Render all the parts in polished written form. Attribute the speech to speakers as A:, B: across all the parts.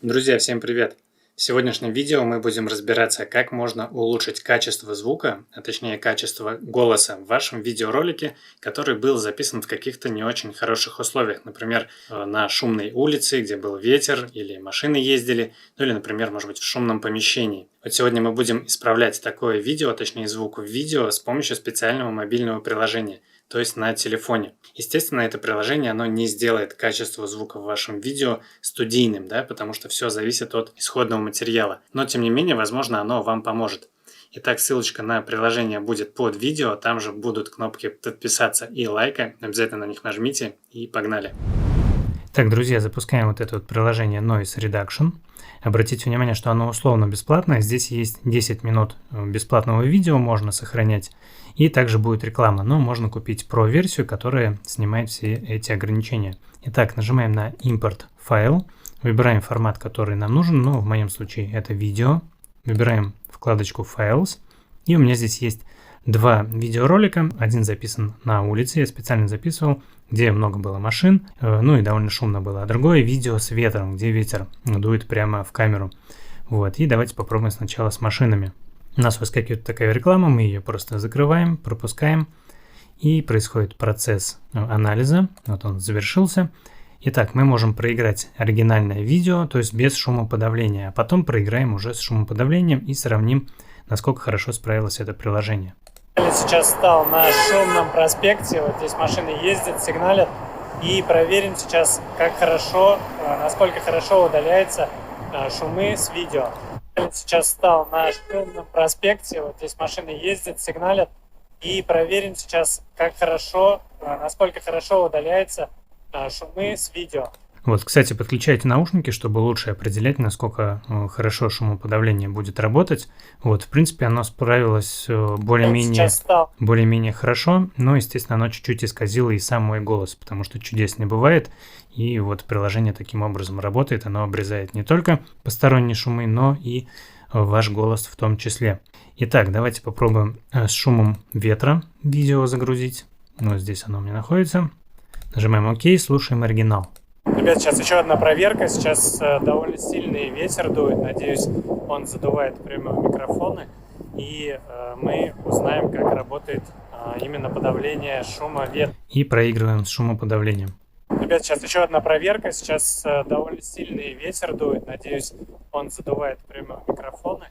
A: Друзья, всем привет! В сегодняшнем видео мы будем разбираться, как можно улучшить качество звука, а точнее качество голоса в вашем видеоролике, который был записан в каких-то не очень хороших условиях. Например, на шумной улице, где был ветер или машины ездили, ну или, например, может быть, в шумном помещении. Вот сегодня мы будем исправлять такое видео, а точнее звук в видео с помощью специального мобильного приложения, то есть на телефоне. Естественно, это приложение, оно не сделает качество звука в вашем видео студийным, да, потому что все зависит от исходного материала. Но, тем не менее, возможно, оно вам поможет. Итак, ссылочка на приложение будет под видео, там же будут кнопки подписаться и лайка, обязательно на них нажмите и погнали. Так, друзья, запускаем вот это вот приложение Noise Reduction. Обратите внимание, что оно условно бесплатное. Здесь есть 10 минут бесплатного видео, можно сохранять. И также будет реклама, но можно купить Pro-версию, которая снимает все эти ограничения. Итак, нажимаем на Import файл, выбираем формат, который нам нужен, но в моем случае это видео. Выбираем вкладочку Files, и у меня здесь есть два видеоролика. Один записан на улице, я специально записывал, где много было машин, ну и довольно шумно было. А другое видео с ветром, где ветер дует прямо в камеру. Вот, и давайте попробуем сначала с машинами. У нас выскакивает такая реклама, мы ее просто закрываем, пропускаем, и происходит процесс анализа. Вот он завершился. Итак, мы можем проиграть оригинальное видео, то есть без шумоподавления, а потом проиграем уже с шумоподавлением и сравним, насколько хорошо справилось это приложение.
B: Сейчас стал на шумном проспекте, вот здесь машины ездят, сигналят, и проверим сейчас, как хорошо, насколько хорошо удаляются шумы с видео. Сейчас стал на шумном проспекте, вот здесь машины ездят, сигналят, и проверим сейчас, как хорошо, насколько хорошо удаляются шумы с видео.
A: Вот, кстати, подключайте наушники, чтобы лучше определять, насколько хорошо шумоподавление будет работать. Вот, в принципе, оно справилось более-менее хорошо, но, естественно, оно чуть-чуть исказило и сам мой голос, потому что чудес не бывает. И вот приложение таким образом работает, оно обрезает не только посторонние шумы, но и ваш голос в том числе. Итак, давайте попробуем с шумом ветра видео загрузить. Вот здесь оно у меня находится. Нажимаем ОК, слушаем оригинал.
B: Ребят, сейчас еще одна проверка. Сейчас довольно сильный ветер дует. Надеюсь, он задувает прямо в микрофоны. И мы узнаем, как работает именно подавление шума ветра.
A: И проигрываем с шумоподавлением.
B: Ребят, сейчас еще одна проверка. Сейчас довольно сильный ветер дует. Надеюсь, он задувает прямо в микрофоны.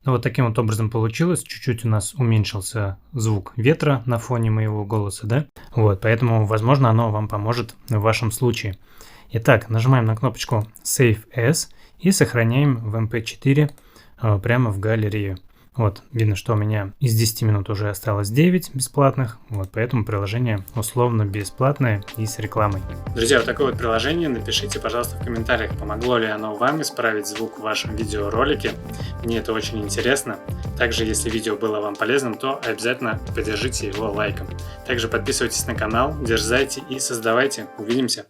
A: Ну, вот таким вот образом получилось. Чуть-чуть у нас уменьшился звук ветра на фоне моего голоса, да? Вот, поэтому, возможно, оно вам поможет в вашем случае. Итак, нажимаем на кнопочку Save As и сохраняем в MP4 прямо в галерею. Вот, видно, что у меня из 10 минут уже осталось 9 бесплатных, вот, поэтому приложение условно бесплатное и с рекламой. Друзья, вот такое вот приложение, напишите, пожалуйста, в комментариях, помогло ли оно вам исправить звук в вашем видеоролике. Мне это очень интересно. Также, если видео было вам полезным, то обязательно поддержите его лайком. Также подписывайтесь на канал, дерзайте и создавайте. Увидимся!